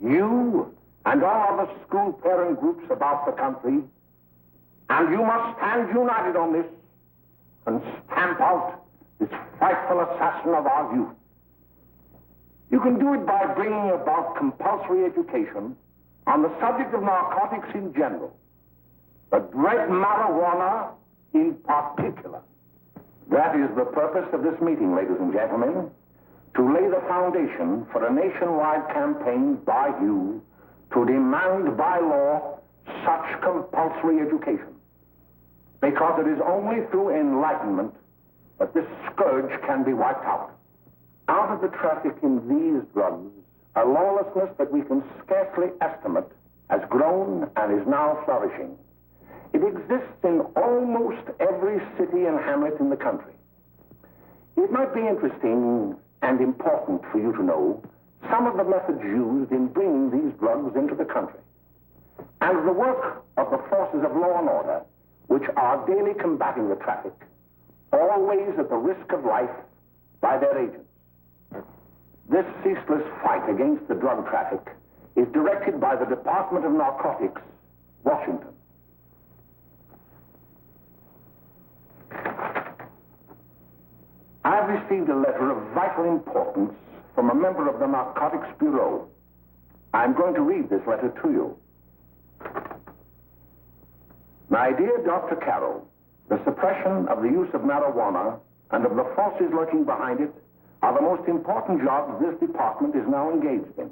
You and all other school parent groups about the country, and you must stand united on this and stamp out this frightful assassin of our youth. You can do it by bringing about compulsory education on the subject of narcotics in general, but dread marijuana in particular. That is the purpose of this meeting, ladies and gentlemen, to lay the foundation for a nationwide campaign by you to demand by law such compulsory education. Because it is only through enlightenment that this scourge can be wiped out. Out of the traffic in these drugs, a lawlessness that we can scarcely estimate has grown and is now flourishing. It exists in almost every city and hamlet in the country. It might be interesting and important for you to know some of the methods used in bringing these drugs into the country, and the work of the forces of law and order, which are daily combating the traffic, always at the risk of life by their agents. This ceaseless fight against the drug traffic is directed by the Department of Narcotics, Washington. I have received a letter of vital importance from a member of the Narcotics Bureau. I'm going to read this letter to you. My dear Dr. Carroll, the suppression of the use of marijuana and of the forces lurking behind it are the most important jobs this department is now engaged in.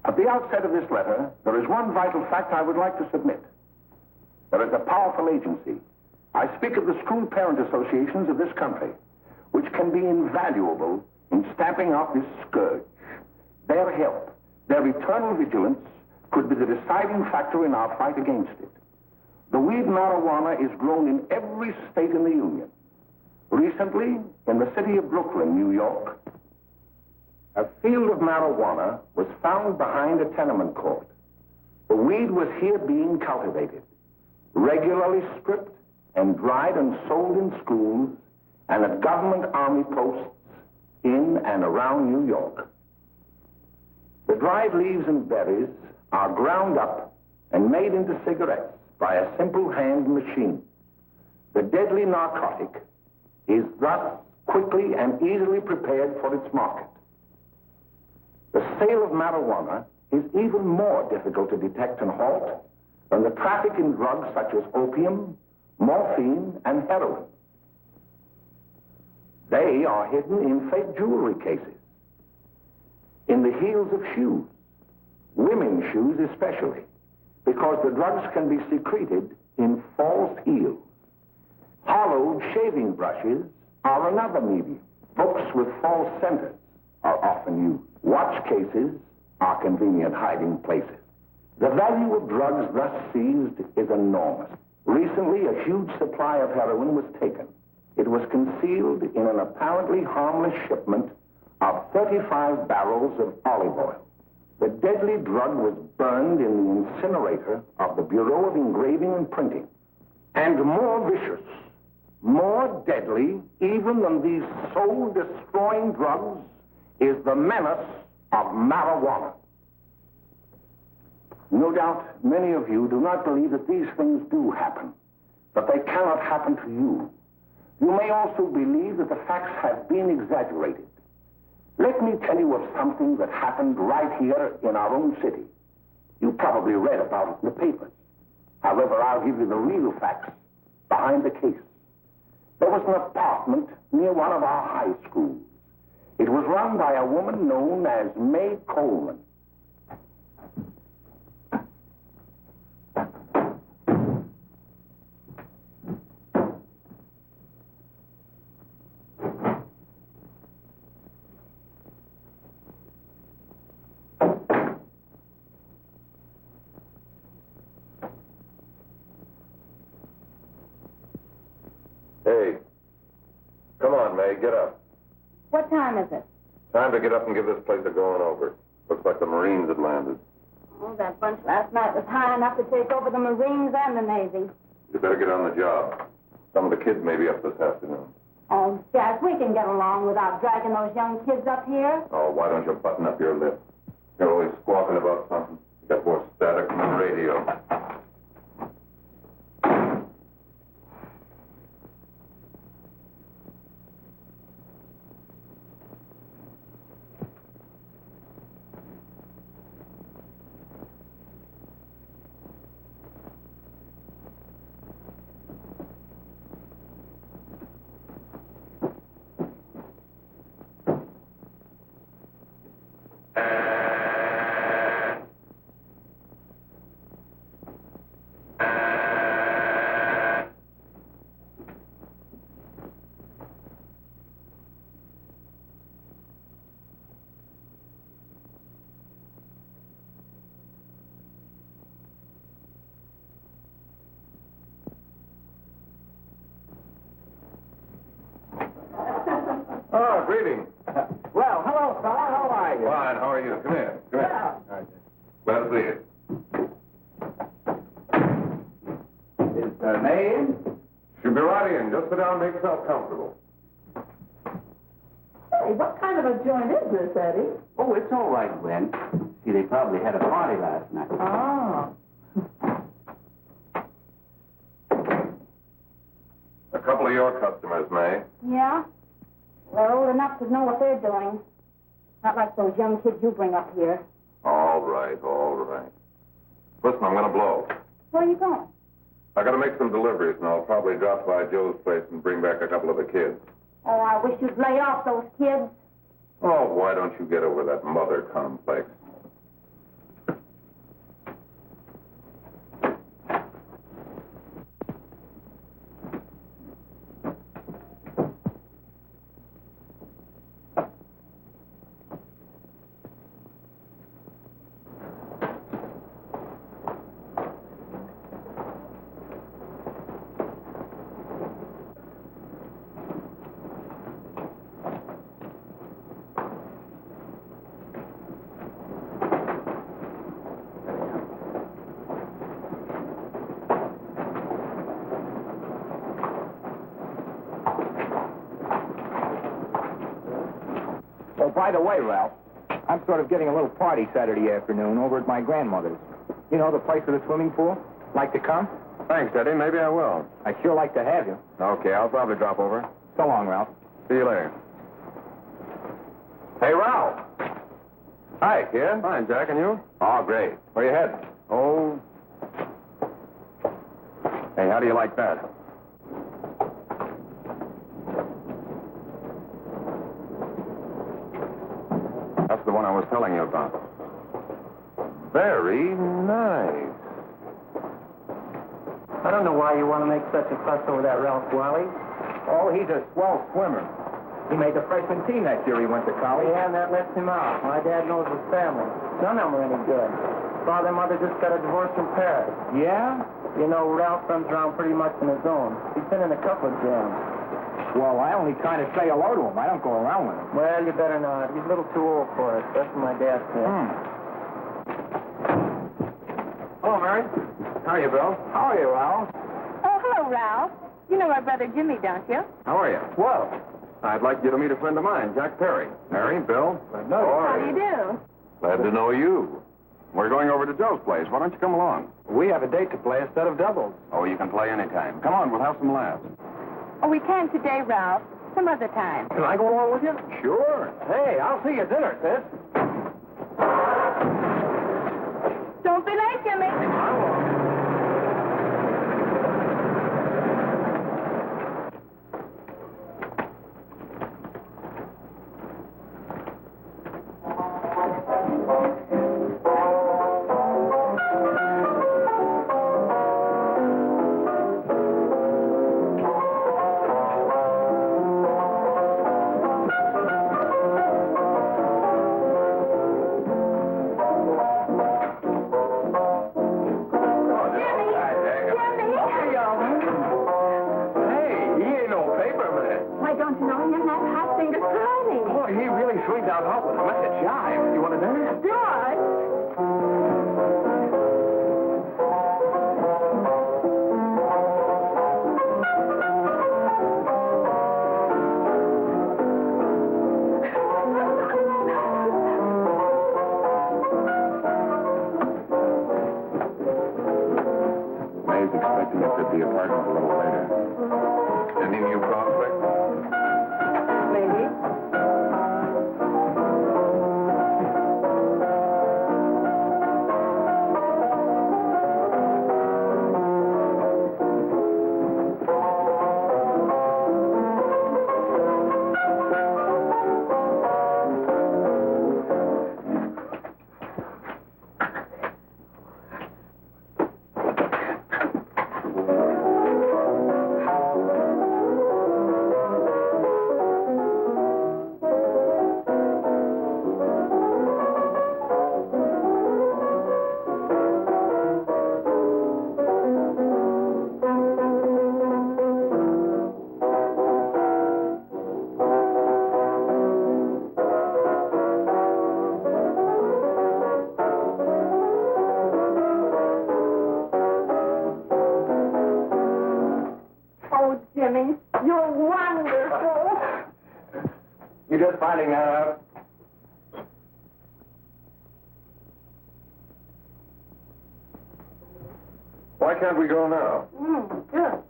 At the outset of this letter, there is one vital fact I would like to submit. There is a powerful agency. I speak of the school parent associations of this country, which can be invaluable in stamping out this scourge. Their help, their eternal vigilance, could be the deciding factor in our fight against it. The weed marijuana is grown in every state in the Union. Recently, in the city of Brooklyn, New York, a field of marijuana was found behind a tenement court. The weed was here being cultivated, regularly stripped and dried and sold in schools and at government army posts in and around New York. The dried leaves and berries are ground up and made into cigarettes by a simple hand machine. The deadly narcotic is thus quickly and easily prepared for its market. The sale of marijuana is even more difficult to detect and halt than the traffic in drugs such as opium, morphine, and heroin. They are hidden in fake jewelry cases, in the heels of shoes, women's shoes especially, because the drugs can be secreted in false heels. Hollowed shaving brushes are another medium. Books with false centers are often used. Watch cases are convenient hiding places. The value of drugs thus seized is enormous. Recently, a huge supply of heroin was taken. It was concealed in an apparently harmless shipment of 35 barrels of olive oil. The deadly drug was burned in the incinerator of the Bureau of Engraving and Printing. And more vicious, more deadly, even than these soul-destroying drugs, is the menace of marijuana. No doubt many of you do not believe that these things do happen, but they cannot happen to you. You may also believe that the facts have been exaggerated. Let me tell you of something that happened right here in our own city. You probably read about it in the papers. However, I'll give you the real facts behind the case. There was an apartment near one of our high schools. It was run by a woman known as May Coleman. Hey, come on, May, get up. What time is it? Time to get up and give this place a going over. Looks like the Marines had landed. Oh, that bunch last night was high enough to take over the Marines and the Navy. You better get on the job. Some of the kids may be up this afternoon. Oh, Jack, we can get along without dragging those young kids up here. Oh, why don't you button up your lip? You're always squawking ahead. Come here. Well, All right. Let's see it. Is May in? She'll be right in. Just sit down and make yourself comfortable. hey, what kind of a joint is this, Eddie? Oh, it's all right, Gwen. See, they probably had a party last night. Oh. A couple of your customers, May. Yeah? They're old enough to know what they're doing. Not like those young kids you bring up here. All right, all right. Listen, I'm going to blow. Where are you going? I got to make some deliveries, and I'll probably drop by Joe's place and bring back a couple of the kids. Oh, I wish you'd lay off those kids. Oh, why don't you get over that mother complex? Oh, by the way, Ralph, I'm sort of getting a little party Saturday afternoon over at my grandmother's. You know, the place with the swimming pool? Like to come? Thanks, Eddie. Maybe I will. I'd sure like to have you. Okay, I'll probably drop over. So long, Ralph. See you later. Hey, Ralph. Hi, kid. Fine, Jack, and you? Oh, great. Where you heading? Oh. Hey, how do you like that? That's the one I was telling you about. Very nice. I don't know why you want to make such a fuss over that Ralph Wally. Oh, he's a swell swimmer. He made the freshman team that year he went to college. Yeah, and that lets him out. My dad knows his family. None of them are any good. Father and mother just got a divorce in Paris. Yeah? You know, Ralph runs around pretty much on his own. He's been in a couple of jams. Well, I only kind of say hello to him. I don't go around with him. Well, you better not. He's a little too old for it. That's what my dad said. Hello, Mary. How are you, Bill? How are you, Ralph? Oh, hello, Ralph. You know my brother Jimmy, don't you? How are you? Well, I'd like you to meet a friend of mine, Jack Perry. Mary, Bill. no. How do you do? Glad to know you. We're going over to Joe's place. Why don't you come along? We have a date to play instead of doubles. Oh, you can play anytime. Come on, we'll have some laughs. Oh, we can't today, Ralph. Some other time. Can I go along with you? Sure. Hey, I'll see you at dinner, sis. Don't be late, Jimmy. You're just finding that out. Why can't we go now? Good.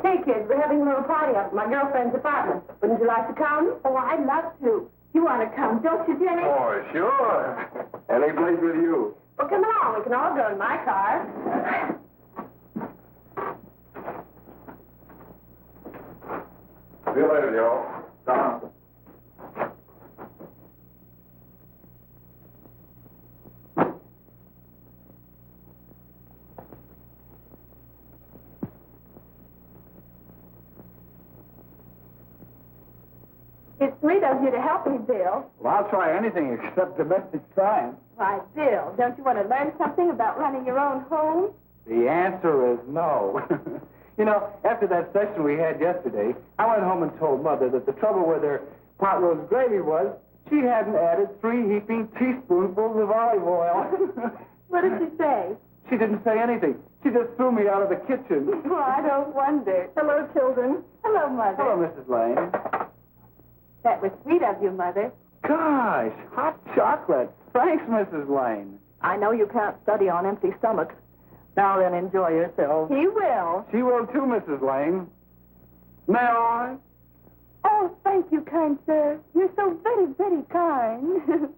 Hey, kids, we're having a little party up at my girlfriend's apartment. Wouldn't you like to come? Oh, I'd love to. You want to come, don't you, Jenny? Oh, sure. Any place with you. Well, come along. We can all go in my car. See you later, Joe. Tom. It's sweet of you to help me, Bill. Well, I'll try anything except domestic science. Why, Bill, don't you want to learn something about running your own home? The answer is no. You know, after that session we had yesterday, I went home and told Mother that the trouble with her pot roast gravy was she hadn't added 3 heaping teaspoonfuls of olive oil. What did she say? She didn't say anything. She just threw me out of the kitchen. Oh, I don't wonder. Hello, children. Hello, Mother. Hello, Mrs. Lane. That was sweet of you, Mother. Gosh, hot chocolate. Thanks, Mrs. Lane. I know you can't study on empty stomachs. Now then, enjoy yourself. He will. She will too, Mrs. Lane. May I? Oh, thank you, kind sir. You're so very, very kind.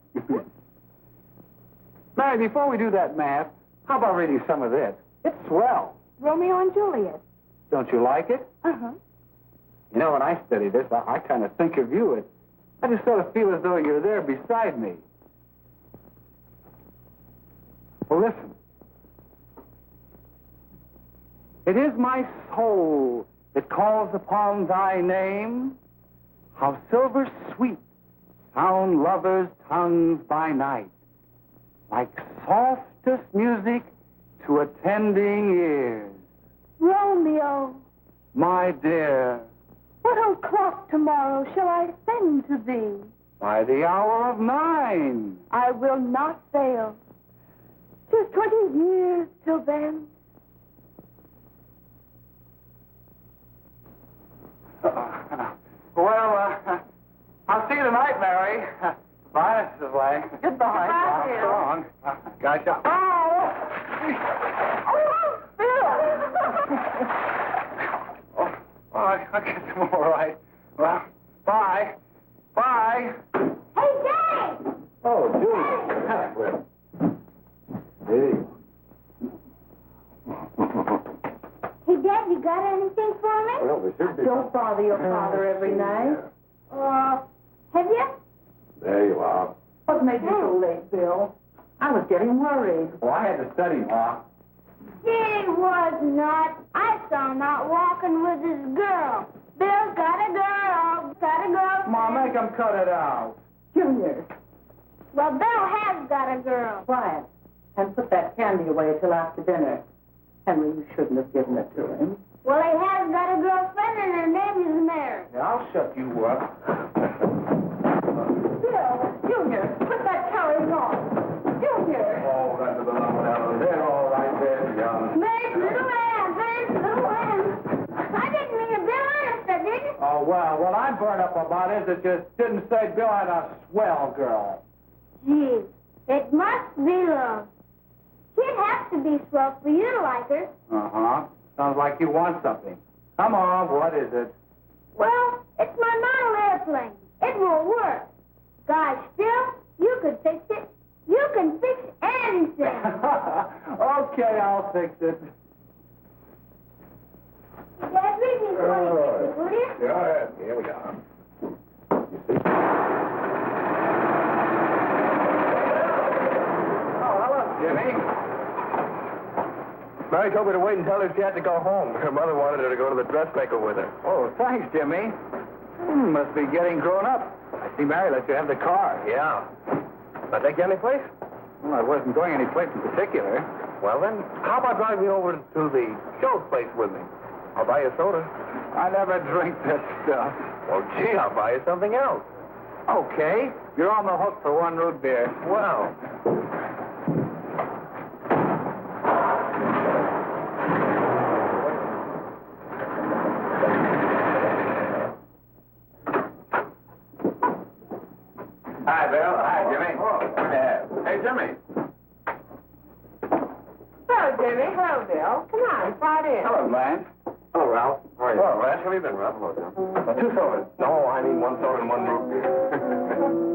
Mary, before we do that math, how about reading some of this? It's swell. Romeo and Juliet. Don't you like it? Uh-huh. You know, when I study this, I kind of think of you. I just sort of feel as though you're there beside me. Well, listen. It is my soul that calls upon thy name. How silver sweet sound lovers' tongues by night, like softest music to attending ears. Romeo, My dear, what o'clock tomorrow shall I send to thee? by the hour of 9. I will not fail. 'Tis 20 years till then. I'll see you tonight, Mary. Bye, Mrs. Lane. Goodbye. Goodbye, Bill. So long. Gotcha. Oh! Oh, I'll get them all right. Well, bye. Bye. Hey, Dad! Oh, Julie. Hey. Hey, Dad, you got anything for me? Well, we should be. Don't bother your father every night. Have you? There you are. What made you so late, Bill? I was getting worried. Well, I had to study, Ma. He was not. I saw him out walking with his girl. Bill's got a girl. Got a girl. Ma, make him cut it out. Junior, Well, Bill has got a girl. quiet. And put that candy away till after dinner. Henry, you shouldn't have given it to him. Well, he has got a girlfriend, and her name is Mary. Yeah, I'll shut you up. Bill, Junior, put that carriage on. Junior! Oh, that's the number down there. All right there, young. Mary's little lamb. Mary's little lamb. I didn't mean to Bill honest, I didn't. Oh, well, what I'm burned up about is it just didn't say Bill had a swell girl. Gee, it must be love. She'd have to be swell for you to like her. Uh-huh. Sounds like you want something. Come on, what is it? Well, it's my model airplane. It won't work. Gosh, Bill, you could fix it. You can fix anything. Okay, I'll fix it. Dad, read me 26, will you? Go ahead. Here we are. Oh, hello, Jimmy. Mary told me to wait and tell her she had to go home. Her mother wanted her to go to the dressmaker with her. Oh, thanks, Jimmy. Must be getting grown up. I see Mary let you have the car. Yeah. I take you any place? Well, I wasn't going any place in particular. Well, then, how about driving me over to the show place with me? I'll buy you a soda. I never drink that stuff. Well, gee, I'll buy you something else. Okay. You're on the hook for 1 root beer. Well. Hello, Jimmy. Hello, Bill. Come on, slide in. Hello, Blanche. Hello, Ralph. How are you? Hello, Blanche. How have you been, Ralph? Hello, Bill. 2 sodas. No, I need 1 soda and 1 root beer.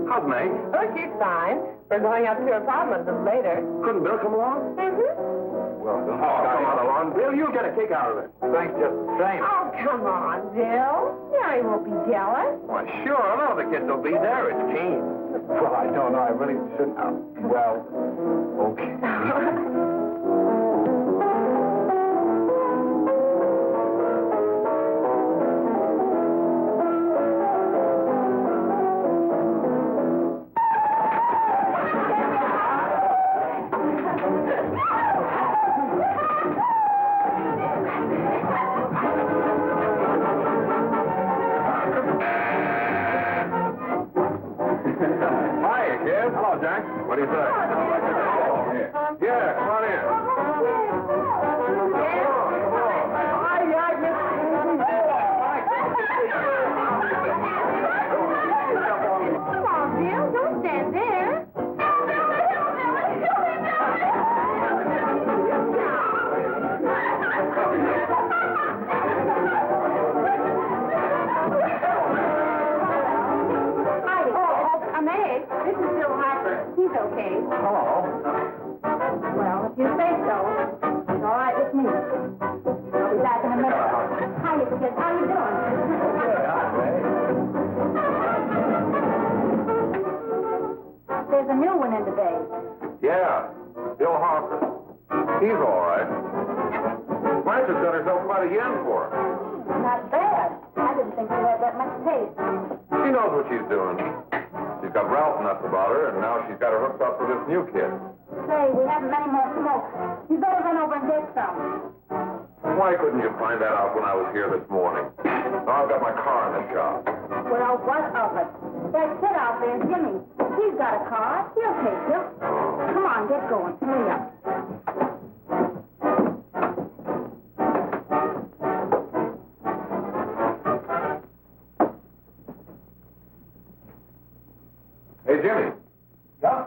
How's May? Oh, she's fine. We're going up to her apartment a little later. Couldn't Bill come along? Well, Bill. Oh, come on along. Bill, you'll get a kick out of it. Thanks just the same. Oh, come on, Bill. Mary won't be jealous. Why, sure. I know the kids will be there. It's keen. Well, I don't know. I really shouldn't. Well, okay. What do you say? Yeah, come on in. Come on, Bill. Don't stand there. This is Bill Harper. He's okay. Hello. Well, if you say so, it's all right with me. I'll be back in a minute. Hi, kids. How you doing? There's a new one in today. Yeah, Bill Harper. He's all right. Blanche has got herself quite a yen for him. Not bad. I didn't think she had that much taste. She knows what she's doing. She's got Ralph nuts about her, and now she's got her hooked up with this new kid. Say, we haven't many more smokes. You better run over and get some. Why couldn't you find that out when I was here this morning? Now I've got my car in the shop. Well, what of it? That kid out there, Jimmy, he's got a car. He'll take you. Come on, get going. Hurry up. Hey, Jimmy. Yeah?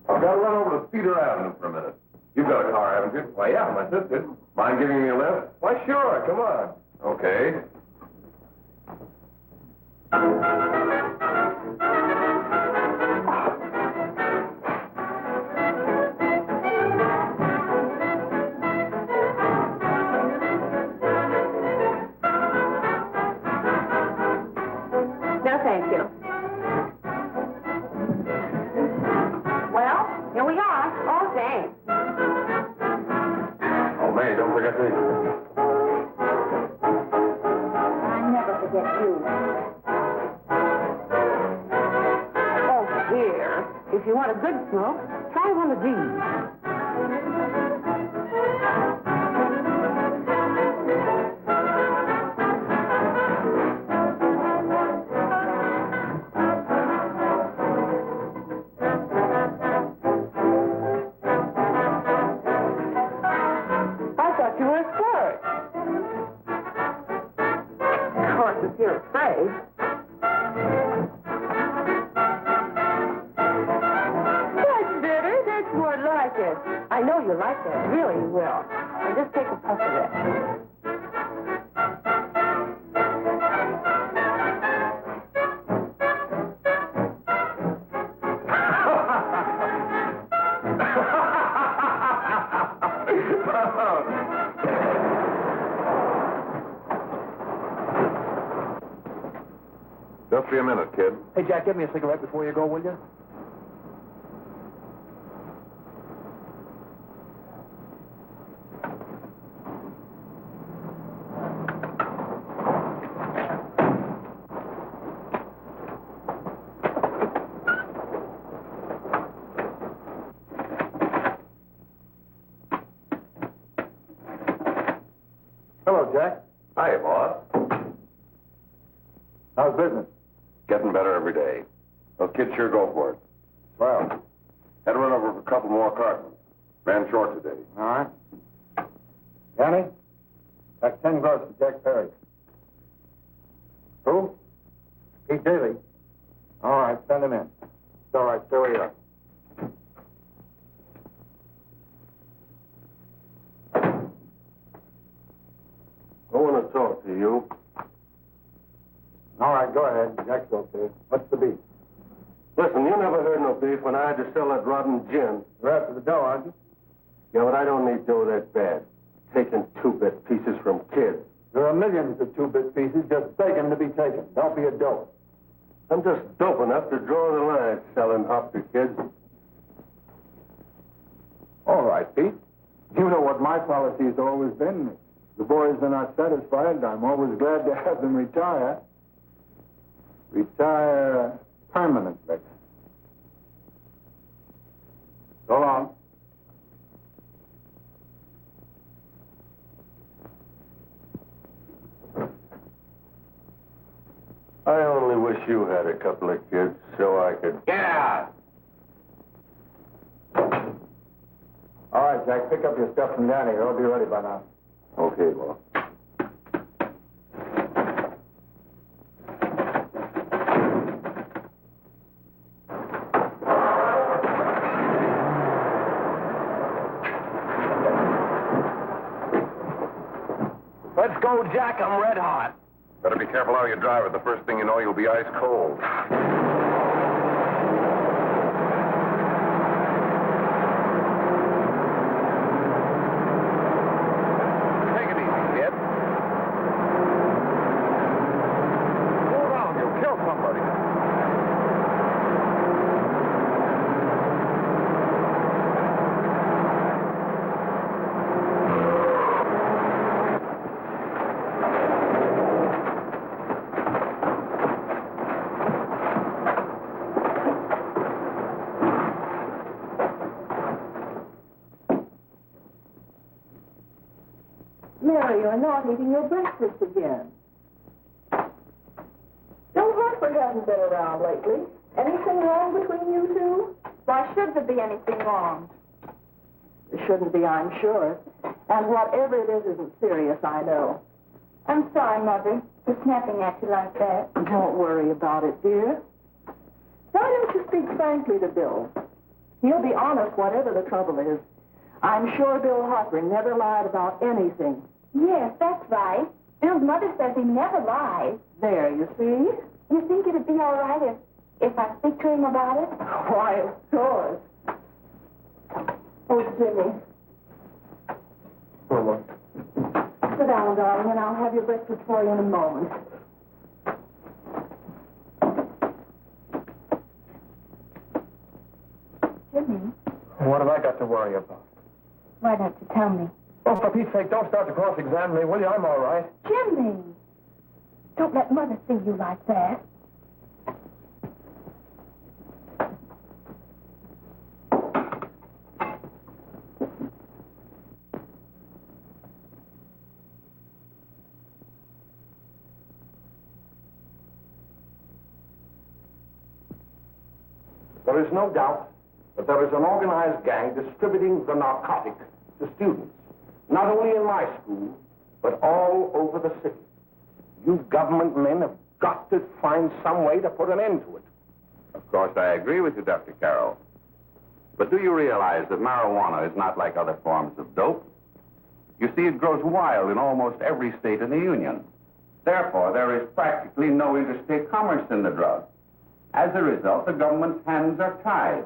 I've got to run over to Cedar Avenue for a minute. You've got a car, haven't you? Why, yeah, my sister. Mind giving me a lift? Why, sure. Come on. Okay. No, thank you. Well, here we are. Oh, thanks. Oh, May, don't forget me. I never forget you. Oh, here. If you want a good smoke, try one of these. You were scared. Of course, if you're afraid. That's better. That's more like it. I know you like that. Really, you will. Now just take a puff of it. Just be a minute, kid. Hey, Jack, give me a cigarette before you go, will you? Hello, Jack. Hi, boss. How's business? Getting better every day. Those kids sure go for it. Well, Had to run over for a couple more cartons. Ran short today. all right. Johnny, that's 10 gross for Jack Perry. Who? Pete Daly. All right, send him in. It's all right, stay where you are. right, go ahead. Jack's okay. What's the beef? Listen, you never heard no beef when I had to sell that rotten gin. You're after the dough, aren't you? Yeah, but I don't need dough that bad. Taking two-bit pieces from kids. There are millions of two-bit pieces just begging to be taken. Don't be a dope. I'm just dope enough to draw the line selling up to kids. All right, Pete. You know what my policy has always been. If the boys are not satisfied, I'm always glad to have them retire. Retire permanently. So long. I only wish you had a couple of kids so I could... Get out! All right, Jack, pick up your stuff from down here. I'll be ready by now. Okay, well. Let's go, Jack. I'm red hot. Better be careful how you drive it. The first thing you know, you'll be ice cold. Take it easy, kid. Go around. You'll kill somebody. Mary, you're not eating your breakfast again. Bill Hartford hasn't been around lately. Anything wrong between you two? Why should there be anything wrong? There shouldn't be, I'm sure. And whatever it is isn't serious, I know. I'm sorry, Mother, for snapping at you like that. Don't worry about it, dear. Why don't you speak frankly to Bill? He'll be honest whatever the trouble is. I'm sure Bill Hartford never lied about anything. Yes, that's right. Bill's mother says he never lies. There, you see? You think it'd be all right if I speak to him about it? Why, of course. Oh, Jimmy. Sit down, darling, and I'll have your breakfast for you in a moment. Jimmy, What have I got to worry about? why don't you tell me? Oh, for Pete's sake, don't start to cross-examine me, will you? I'm all right. Jimmy! Don't let Mother see you like that. There is no doubt that there is an organized gang distributing the narcotic to students, not only in my school, but all over the city. You government men have got to find some way to put an end to it. Of course, I agree with you, Dr. Carroll. But do you realize that marijuana is not like other forms of dope? You see, it grows wild in almost every state in the Union. Therefore, there is practically no interstate commerce in the drug. As a result, the government's hands are tied.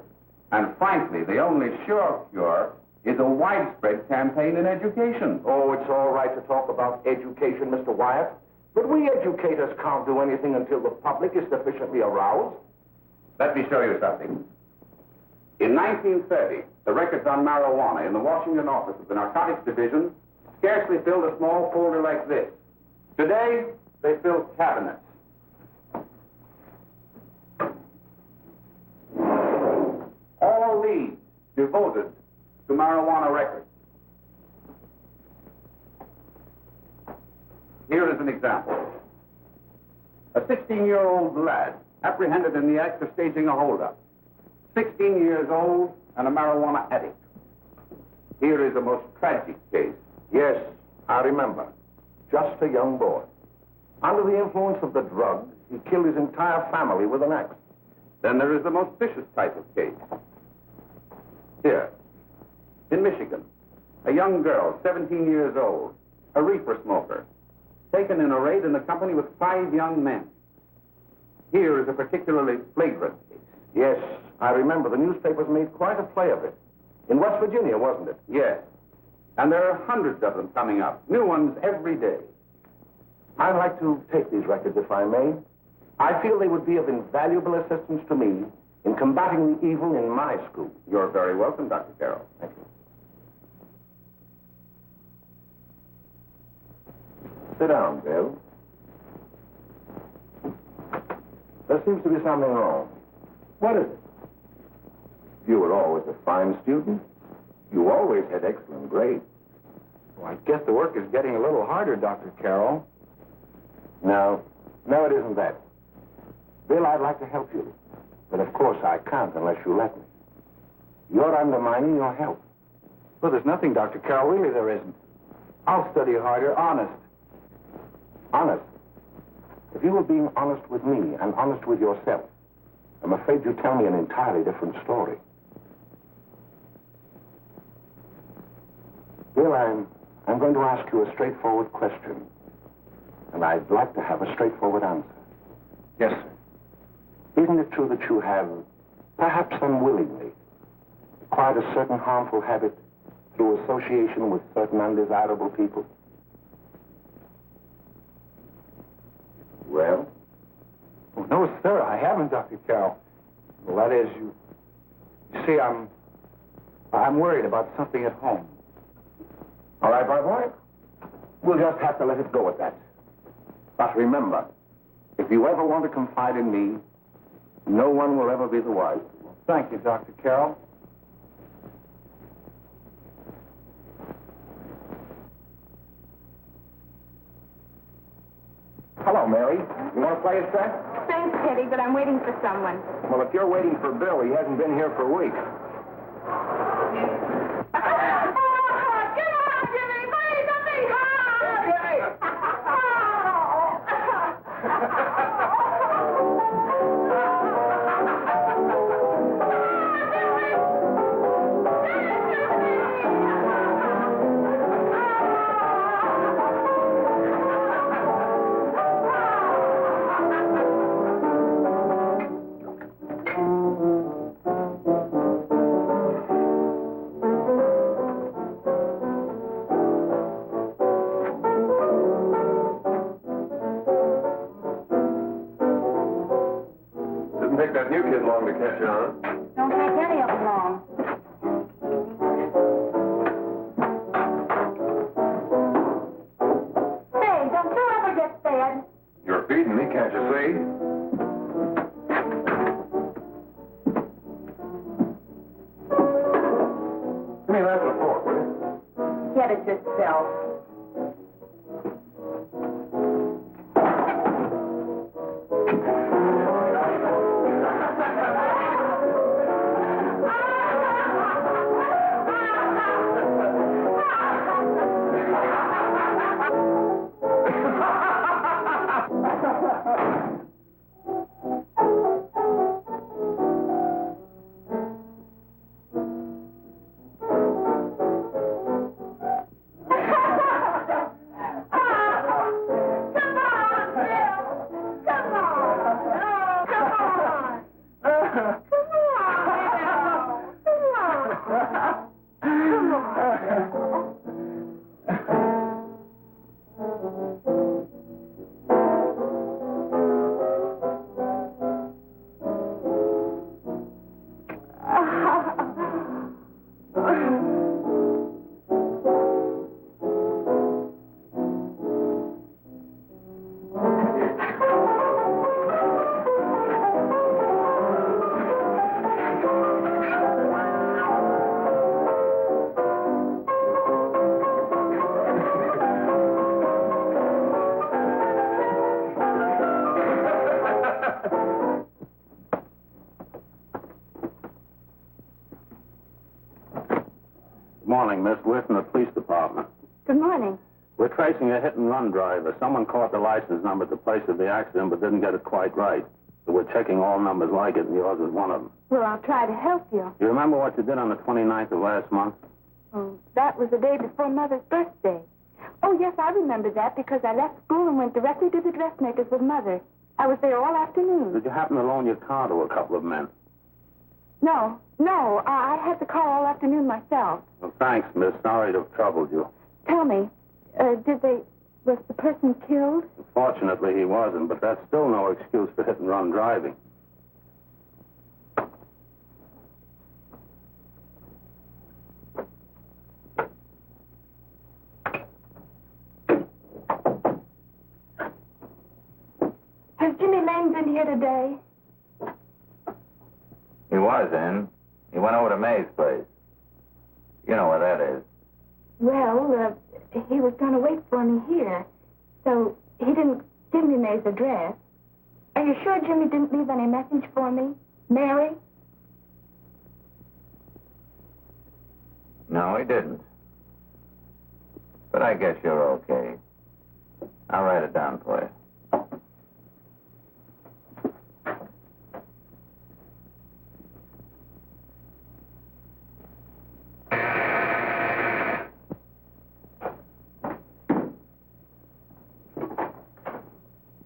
And frankly, the only sure cure is a widespread campaign in education. Oh, it's all right to talk about education, Mr. Wyatt, but we educators can't do anything until the public is sufficiently aroused. Let me show you something. In 1930, the records on marijuana in the Washington office of the Narcotics Division scarcely filled a small folder like this. Today, they fill cabinets. All these devoted to marijuana records. Here is an example. A 16-year-old lad apprehended in the act of staging a holdup. 16 years old and a marijuana addict. Here is a most tragic case. Yes, I remember. Just a young boy. Under the influence of the drug, he killed his entire family with an axe. Then there is the most vicious type of case. Here, in Michigan, a young girl, 17 years old, a reefer smoker, taken in a raid in the company with 5 young men. Here is a particularly flagrant case. Yes, I remember. The newspapers made quite a play of it. In West Virginia, wasn't it? Yes. And there are hundreds of them coming up. New ones every day. I'd like to take these records, if I may. I feel they would be of invaluable assistance to me in combating the evil in my school. You're very welcome, Dr. Carroll. Thank you. Sit down, Bill. There seems to be something wrong. What is it? You were always a fine student. You always had excellent grades. Well, I guess the work is getting a little harder, Dr. Carroll. No, it isn't that. Bill, I'd like to help you. But of course I can't unless you let me. You're undermining your health. Well, there's nothing, Dr. Carroll. Really, there isn't. I'll study harder, honest. Honest? If you were being honest with me and honest with yourself, I'm afraid you'd tell me an entirely different story. Bill, I'm going to ask you a straightforward question. And I'd like to have a straightforward answer. Yes, sir. Isn't it true that you have, perhaps unwillingly, acquired a certain harmful habit through association with certain undesirable people? Well? Oh, no, sir, I haven't, Dr. Carroll. Well, that is, you see, I'm worried about something at home. All right, my boy. We'll just have to let it go at that. But remember, if you ever want to confide in me, no one will ever be the wiser. Thank you, Dr. Carroll. Hello, Mary. You want to play a set? Thanks, Teddy, but I'm waiting for someone. Well, if you're waiting for Bill, he hasn't been here for weeks. Didn't take that new kid long to catch on. Don't take any of them long. Say, don't you ever get fed? You're feeding me, can't you see? Give me that and a fork, will you? Get it yourself. Morning, Miss. We're from the police department. Good morning. We're tracing a hit-and-run driver. Someone caught the license number at the place of the accident but didn't get it quite right. So we're checking all numbers like it, and yours is one of them. Well, I'll try to help you. You remember what you did on the 29th of last month? Oh, that was the day before Mother's birthday. Oh, yes, I remember that because I left school and went directly to the dressmaker's with Mother. I was there all afternoon. Did you happen to loan your car to a couple of men? No. I had the car all afternoon myself. Well, thanks, miss. Sorry to have troubled you. Tell me, was the person killed? Fortunately, he wasn't, but that's still no excuse for hit-and-run driving. Has Jimmy Lane been here today? He was in. He went over to May's place. You know where that is. Well, he was going to wait for me here, so he didn't give me May's address. Are you sure Jimmy didn't leave any message for me? Mary? No, he didn't. But I guess you're okay. I'll write it down for you.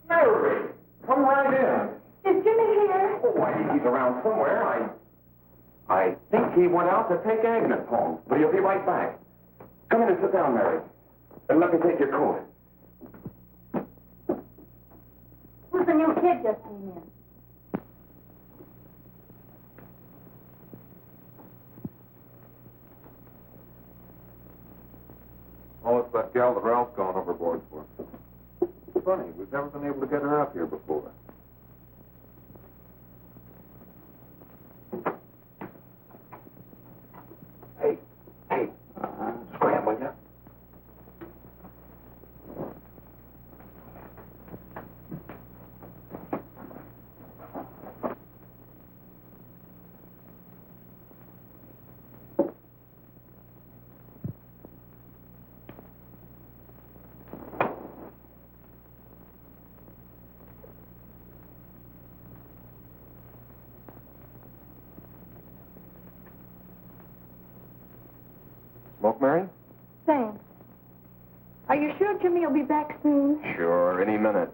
Mary, come right in. Is Jimmy here? Oh, why, he's around somewhere. I think he went out to take Agnes home, but he'll be right back. Come in and sit down, Mary. And let me take your coat. Who's the new kid just came in? Oh, it's that gal that Ralph's gone overboard for. Funny, we've never been able to get her up here before. Hey, scram, will you? Smoke, Mary? Thanks. Are you sure Jimmy will be back soon? Sure, any minute.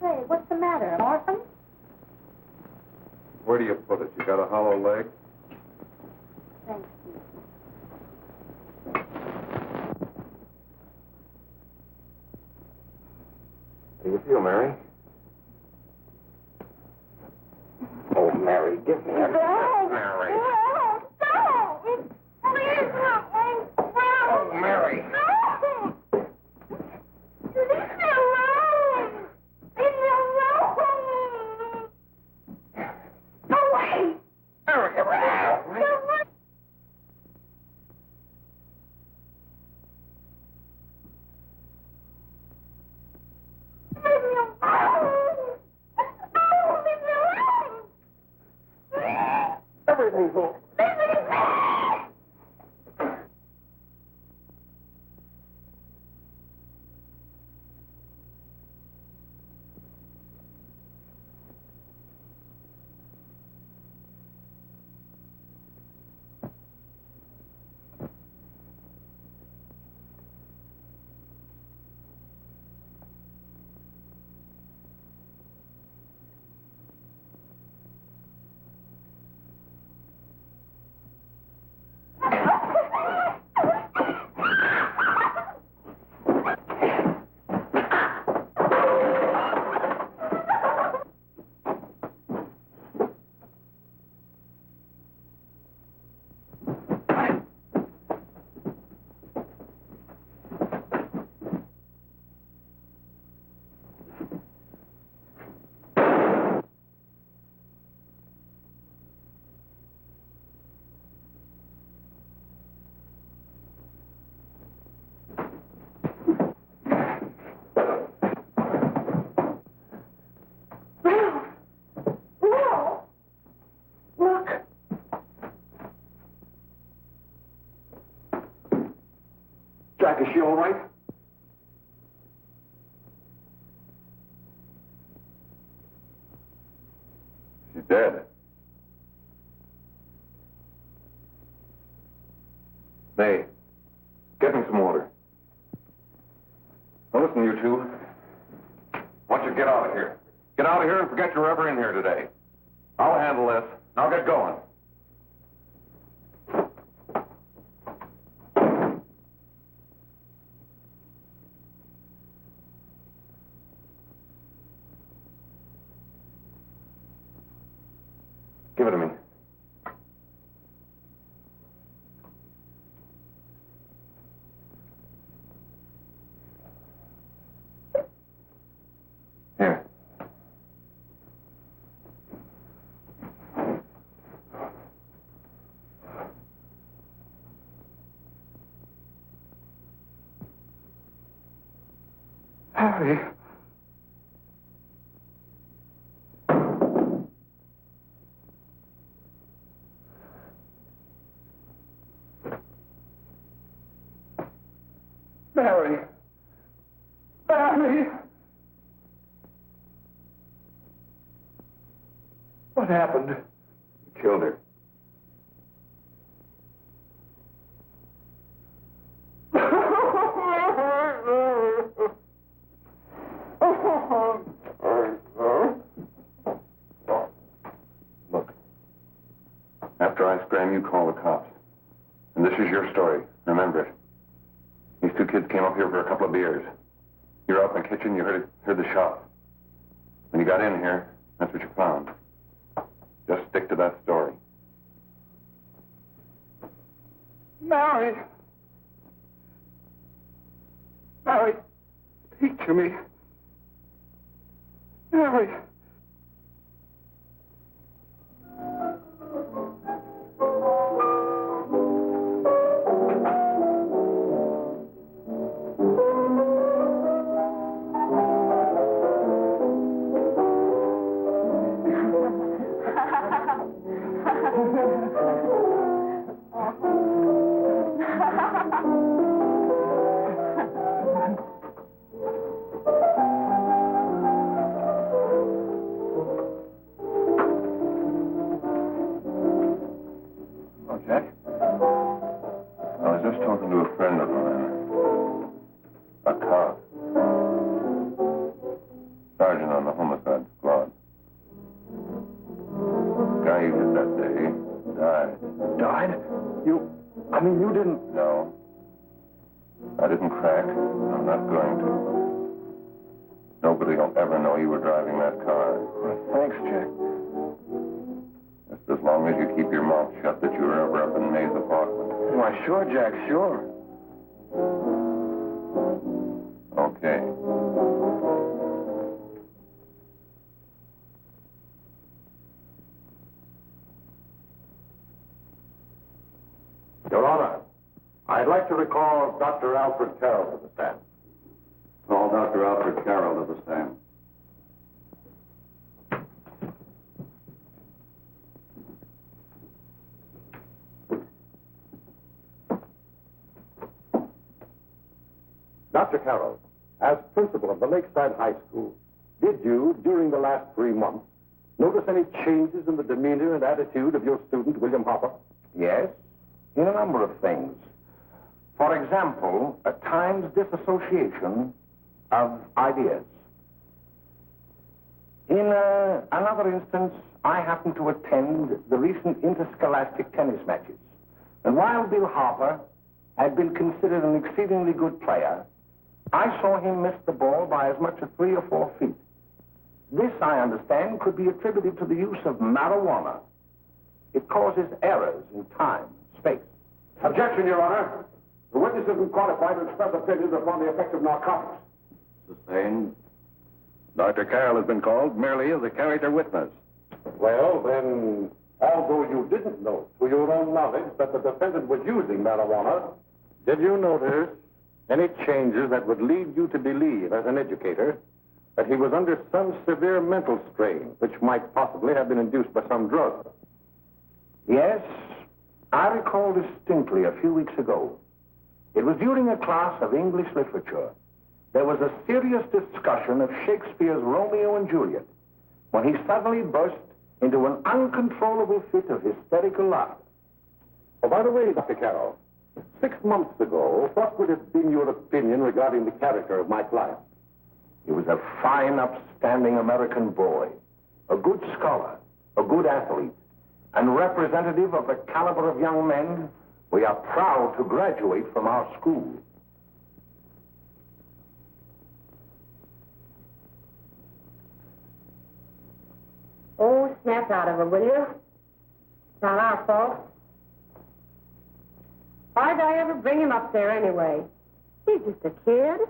Hey, what's the matter? An orphan? Where do you put it? You got a hollow leg? Thanks, Steve. How do you feel, Mary? Oh, Mary, give me a... Mary. Oh, Mary. Everything's all... Jack, is she all right? She's dead. May, get me some water. Now listen, you two. I want you to get out of here. Get out of here and forget you're ever in here today. I'll handle this. Now get going. Give it to me. Here. Harry. Mary. Mary. What happened? You killed her. Look. After I scram, you call the cops. And this is your story. Remember it. These two kids came up here for a couple of beers. You were out in the kitchen, you heard the shot. When you got in here, that's what you found. Just stick to that story. Mary. Mary, speak to me. Mary. Sure, Jack, sure. Okay. Your Honor, I'd like to recall Dr. Alfred Carroll to the stand. Call Dr. Alfred Carroll to the stand. Dr. Carroll, as principal of the Lakeside High School, did you, during the last 3 months, notice any changes in the demeanor and attitude of your student, William Hopper? Yes, in a number of things. For example, at times disassociation of ideas. In another instance, I happened to attend the recent interscholastic tennis matches. And while Bill Harper had been considered an exceedingly good player, I saw him miss the ball by as much as 3 or 4 feet. This, I understand, could be attributed to the use of marijuana. It causes errors in time, space. Objection, Your Honor. The witness isn't qualified to express opinions upon the effect of narcotics. Sustained. Dr. Carroll has been called merely as a character witness. Well, then, although you didn't know to your own knowledge that the defendant was using marijuana, did you notice any changes that would lead you to believe, as an educator, that he was under some severe mental strain, which might possibly have been induced by some drug? Yes, I recall distinctly a few weeks ago. It was during a class of English literature. There was a serious discussion of Shakespeare's Romeo and Juliet when he suddenly burst into an uncontrollable fit of hysterical laughter. Oh, by the way, Dr. Carroll, 6 months ago, what would have been your opinion regarding the character of my client? He was a fine, upstanding American boy, a good scholar, a good athlete, and representative of the caliber of young men we are proud to graduate from our school. Oh, snap out of it, will you? It's not our fault. Why'd I ever bring him up there anyway? He's just a kid.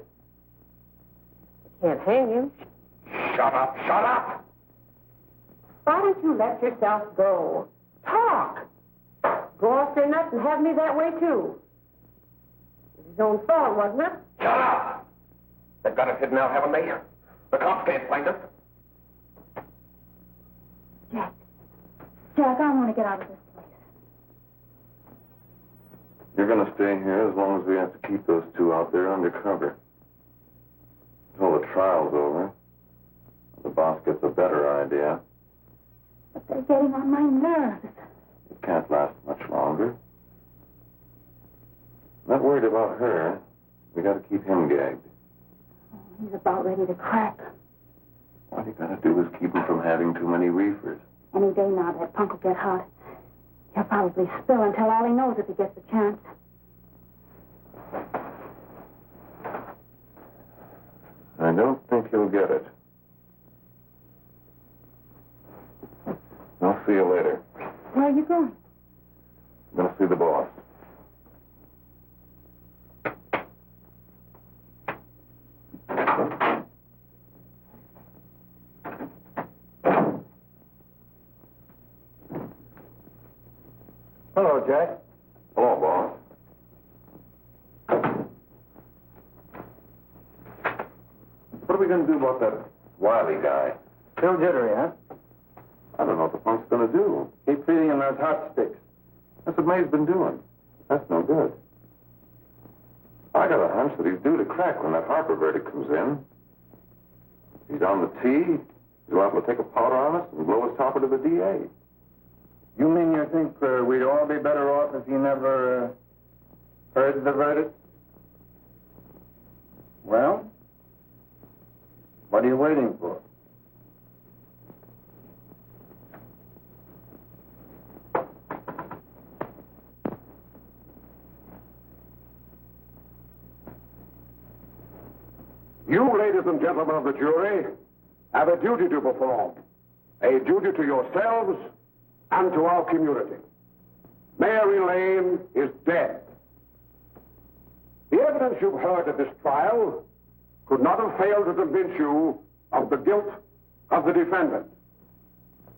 I can't hang him. Shut up, shut up! Why don't you let yourself go? Talk! Go off your nuts and have me that way, too. It was his own fault, wasn't it? Shut up! They've got us hidden out, haven't they? The cops can't find us. Jack, I want to get out of this place. You're going to stay here as long as we have to keep those two out there undercover. Until the trial's over. The boss gets a better idea. But they're getting on my nerves. It can't last much longer. Not worried about her. We got to keep him gagged. Oh, he's about ready to crack. All you got to do is keep him from having too many reefers. Any day now, that punk will get hot. He'll probably spill and tell all he knows if he gets the chance. I don't think he'll get it. I'll see you later. Where are you going? I'm going to see the boss. Hello, Jack. Hello, boss. What are we going to do about that Wiley guy? Still jittery, huh? I don't know what the punk's going to do. Keep feeding him those hot sticks. That's what May's been doing. That's no good. I got a hunch that he's due to crack when that Harper verdict comes in. He's on the tee. He's liable to take a powder on us and blow his topper to the DA. You mean you think we'd all be better off if he never heard the verdict? Well, what are you waiting for? You, ladies and gentlemen of the jury, have a duty to perform. A duty to yourselves and to our community. Mary Lane is dead. The evidence you've heard at this trial could not have failed to convince you of the guilt of the defendant.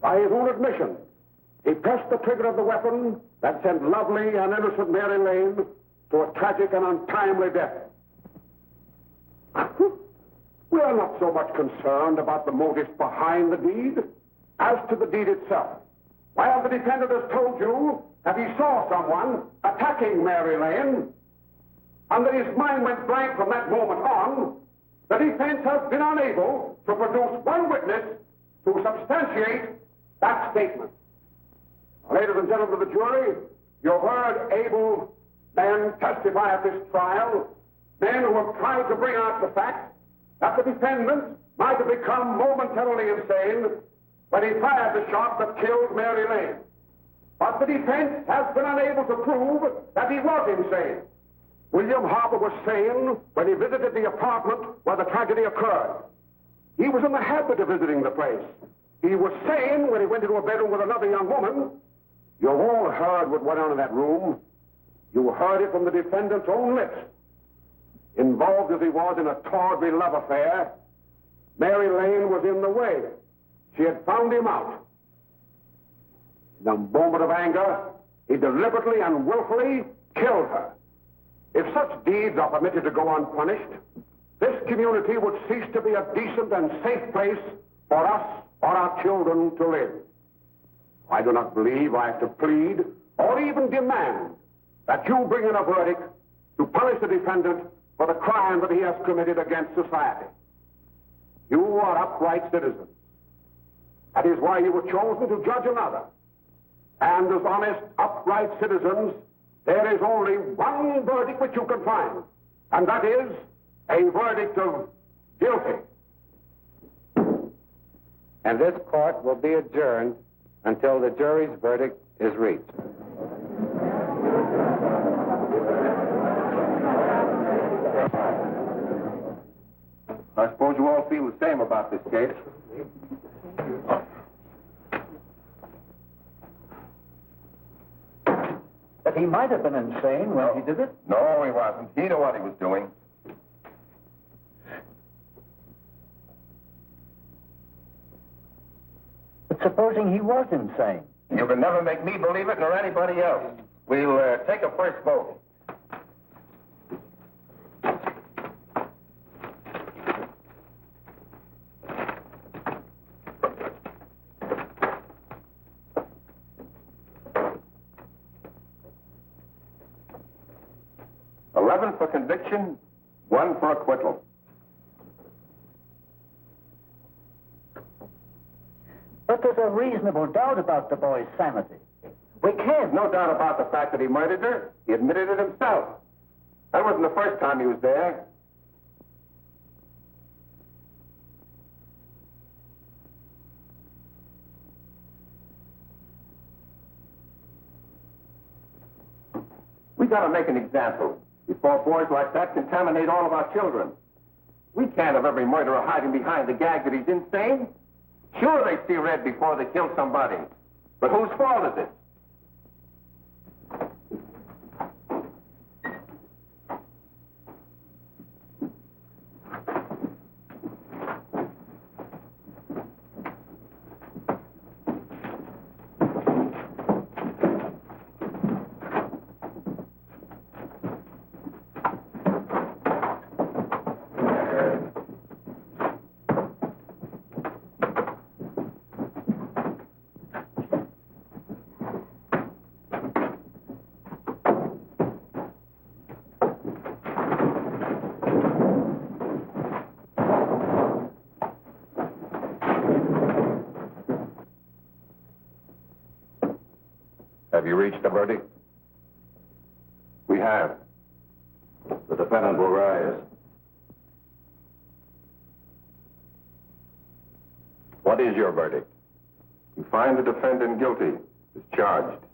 By his own admission, he pressed the trigger of the weapon that sent lovely and innocent Mary Lane to a tragic and untimely death. We are not so much concerned about the motives behind the deed as to the deed itself. While the defendant has told you that he saw someone attacking Mary Lane, and that his mind went blank from that moment on, the defense has been unable to produce one witness to substantiate that statement. Ladies and gentlemen of the jury, you've heard able men testify at this trial, men who have tried to bring out the fact that the defendant might have become momentarily insane when he fired the shot that killed Mary Lane. But the defense has been unable to prove that he was insane. William Harper was sane when he visited the apartment where the tragedy occurred. He was in the habit of visiting the place. He was sane when he went into a bedroom with another young woman. You've all heard what went on in that room. You heard it from the defendant's own lips. Involved as he was in a tawdry love affair, Mary Lane was in the way. She had found him out. In a moment of anger, he deliberately and willfully killed her. If such deeds are permitted to go unpunished, this community would cease to be a decent and safe place for us or our children to live. I do not believe I have to plead or even demand that you bring in a verdict to punish the defendant for the crime that he has committed against society. You are upright citizens. That is why you were chosen to judge another. And as honest, upright citizens, there is only one verdict which you can find, and that is a verdict of guilty. And this court will be adjourned until the jury's verdict is reached. I suppose you all feel the same about this case. But he might have been insane when he did it. No, he wasn't. He knew what he was doing. But supposing he was insane? You can never make me believe it nor anybody else. We'll take a first vote. For conviction, 1 for acquittal. But there's a reasonable doubt about the boy's sanity. We can't. No doubt about the fact that he murdered her. He admitted it himself. That wasn't the first time he was there. We gotta make an example before boys like that contaminate all of our children. We can't have every murderer hiding behind the gag that he's insane. Sure, they see red before they kill somebody. But whose fault is it? Have you reached a verdict? We have. The defendant will rise. What is your verdict? We find the defendant guilty, is charged.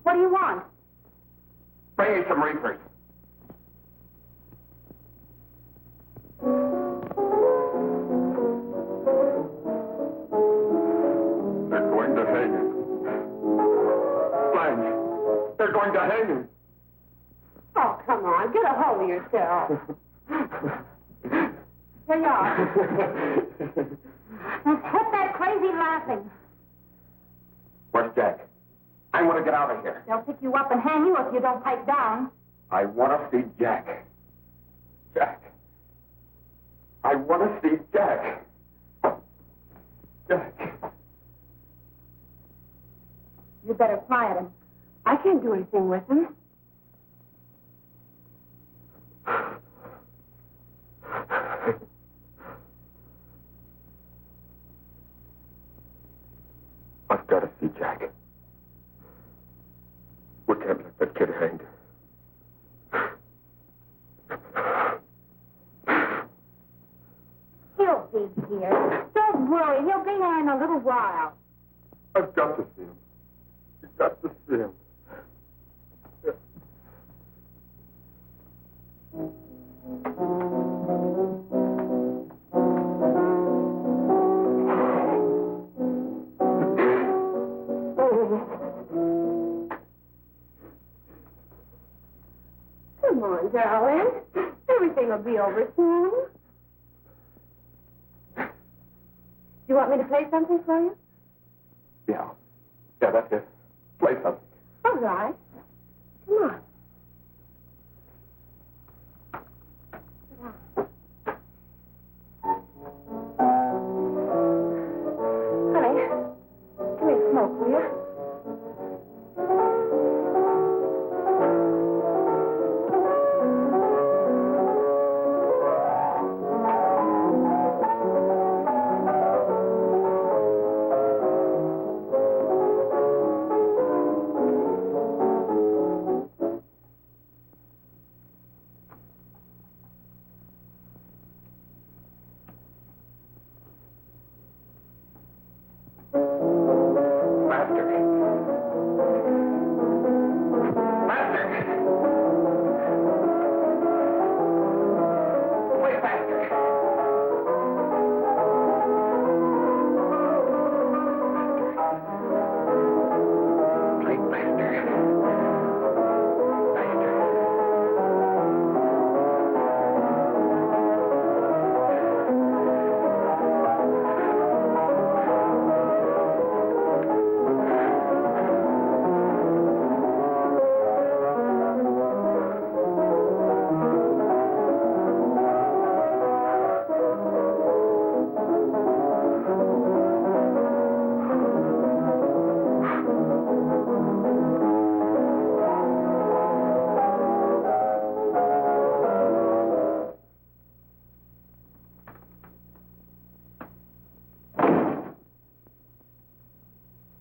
What do you want? Bring me some reefers. They're going to hang him. Blanche, they're going to hang him. Oh, come on. Get a hold of yourself. Here you are. Now, quit that crazy laughing. Where's Jack? I want to get out of here. They'll pick you up and hang you if you don't pipe down. I want to see Jack. Jack. I want to see Jack. Jack. You better quiet him. I can't do anything with him. I've got to see Jack. We can't let that kid hang. He'll be here. Don't worry. He'll be here in a little while. I've got to see him. You've got to see him. Come on, darling. Everything will be over soon. You want me to play something for you? Yeah. Yeah, that's it. Play something. All right. Come on. Honey, give me a smoke, will you?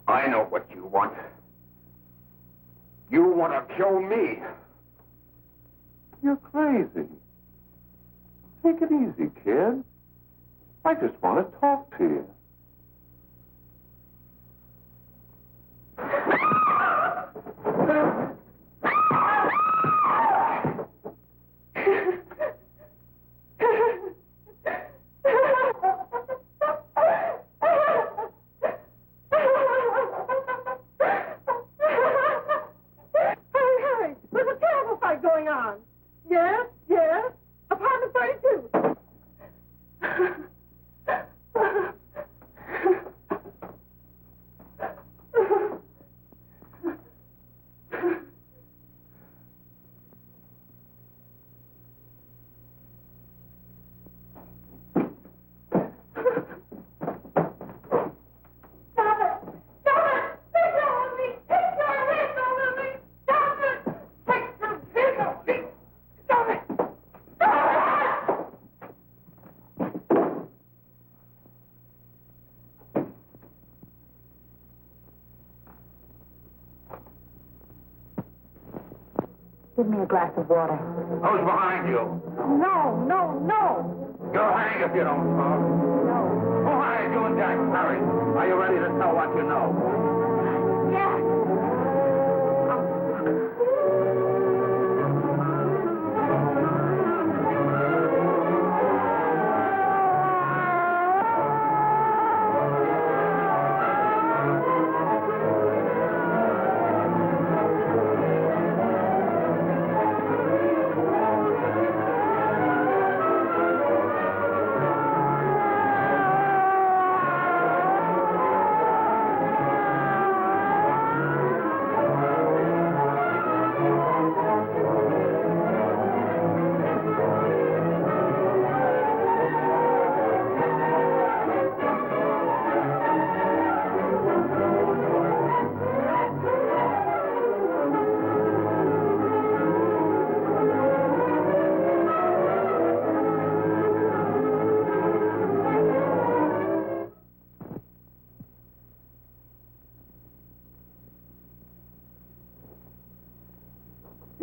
I know what you want. You want to kill me. You're crazy. Take it easy, kid. I just want to talk to you. Give me a glass of water. Who's behind you? No, no, no. You'll hang if you don't talk. No. Who hired you and Jack Harris? Are you ready to tell what you know? Yes.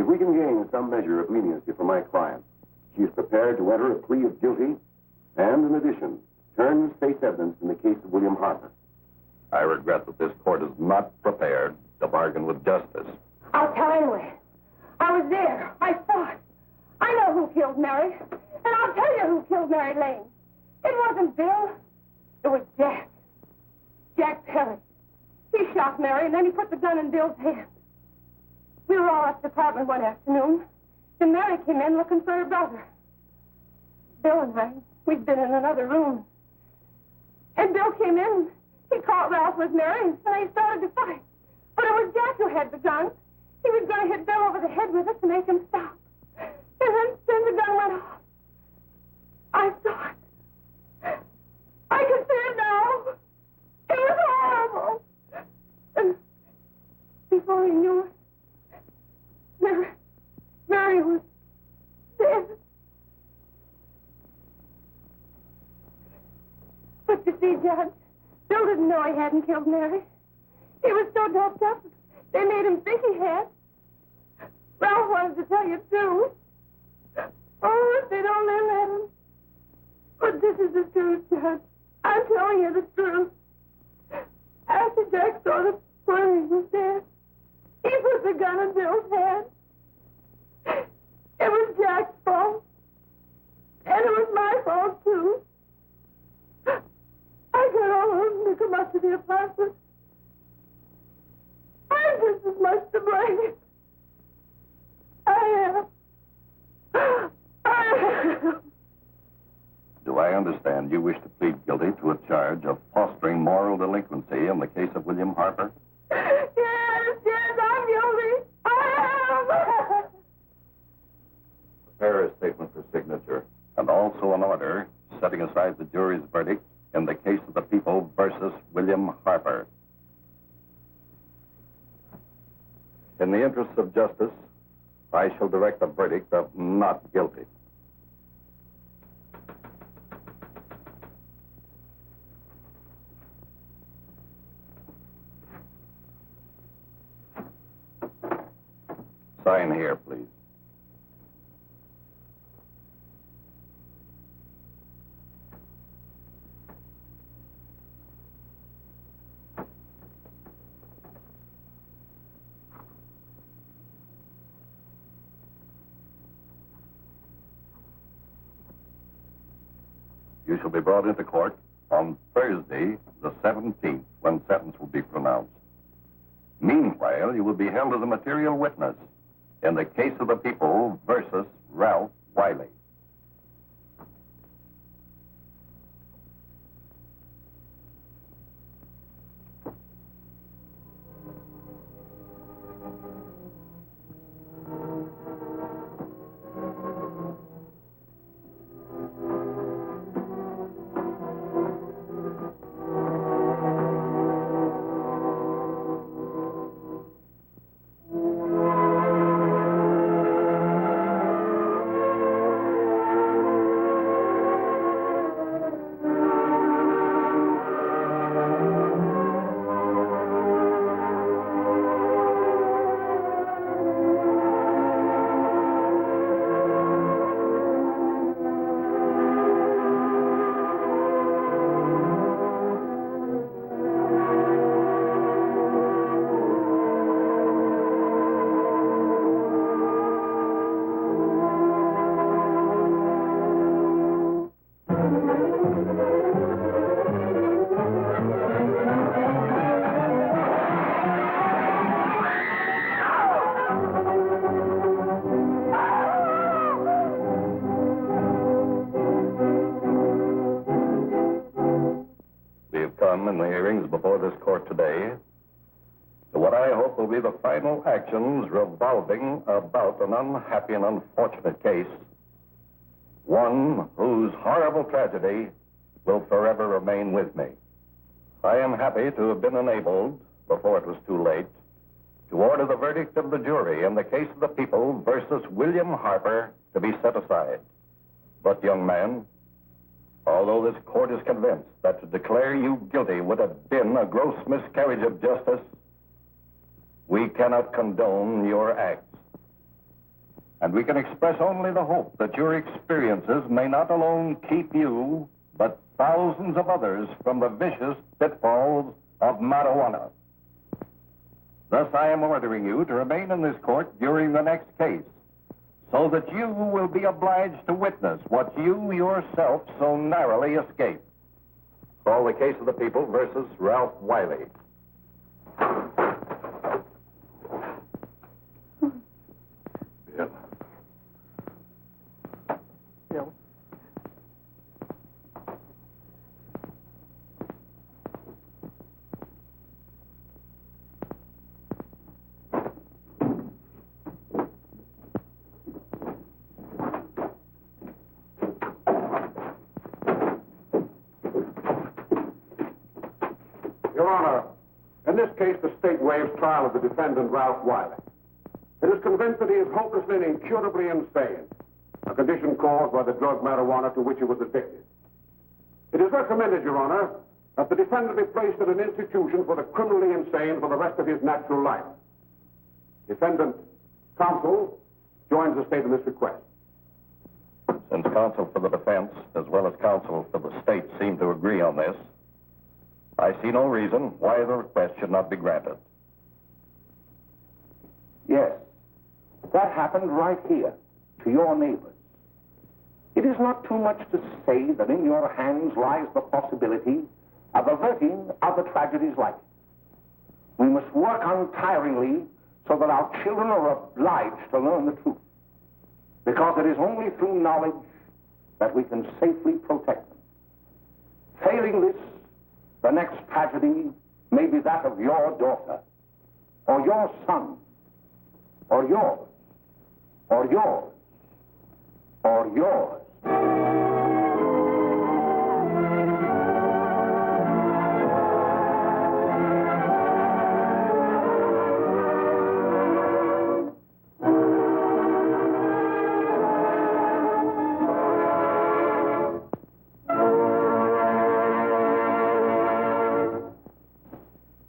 If we can gain some measure of leniency for my client, she is prepared to enter a plea of guilty and, in addition, turn the state's evidence in the case of William Harper. I regret that this court is not prepared to bargain with justice. I'll tell anyway. I was there. I saw it. I know who killed Mary. And I'll tell you who killed Mary Lane. It wasn't Bill. It was Jack. Jack Perry. He shot Mary, and then he put the gun in Bill's hand. We were all at the department one afternoon. Then Mary came in looking for her brother. Bill and I, we'd been in another room. And Bill came in. He caught Ralph with Mary, and they started to fight. But it was Jack who had the gun. He was going to hit Bill over the head with it to make him stop. And then the gun went off. I saw it. I can see it now. It was horrible. And before he knew it, Mary was dead. But you see, Judge, Bill didn't know he hadn't killed Mary. He was so doped up, they made him think he had. Ralph wanted to tell you, too. Oh, if they'd only let him. But this is the truth, Judge. I'm telling you the truth. After Jack saw the poor he was dead, he put the gun in Bill's hand. It was Jack's fault. And it was my fault, too. I got all of them to come up to the apartment. I'm just as much to blame. I am. Do I understand you wish to plead guilty to a charge of fostering moral delinquency in the case of William Harper? Yes, I'm guilty. I am. Prepare a statement for signature, and also an order setting aside the jury's verdict in the case of the people versus William Harper. In the interests of justice, I shall direct a verdict of not guilty. Sign here, please. You shall be brought into court on Thursday, the 17th, when sentence will be pronounced. Meanwhile, you will be held as a material witness in the case of the people versus Ralph Wiley. In the hearings before this court today to what I hope will be the final actions revolving about an unhappy and unfortunate case, one whose horrible tragedy will forever remain with me. I am happy to have been enabled, before it was too late, to order the verdict of the jury in the case of the people versus William Harper to be set aside. But, young man, although this court is convinced that to declare you guilty would have been a gross miscarriage of justice, we cannot condone your acts. and we can express only the hope that your experiences may not alone keep you, but thousands of others from the vicious pitfalls of marijuana. Thus, I am ordering you to remain in this court during the next case, so that you will be obliged to witness what you yourself so narrowly escaped. Call the case of the people versus Ralph Wiley. Bill. Bill. Your Honor, in this case, the state waives trial of the defendant, Ralph Wiley. It is convinced that he is hopelessly and incurably insane, a condition caused by the drug marijuana to which he was addicted. It is recommended, Your Honor, that the defendant be placed in an institution for the criminally insane for the rest of his natural life. Defendant counsel joins the state in this request. Since counsel for the defense, as well as counsel for the state, seem to agree on this, I see no reason why the request should not be granted. Yes, that happened right here, to your neighbors. It is not too much to say that in your hands lies the possibility of averting other tragedies like it. We must work untiringly so that our children are obliged to learn the truth, because it is only through knowledge that we can safely protect them. Failing this, the next tragedy may be that of your daughter, or your son, or yours, or yours, or yours.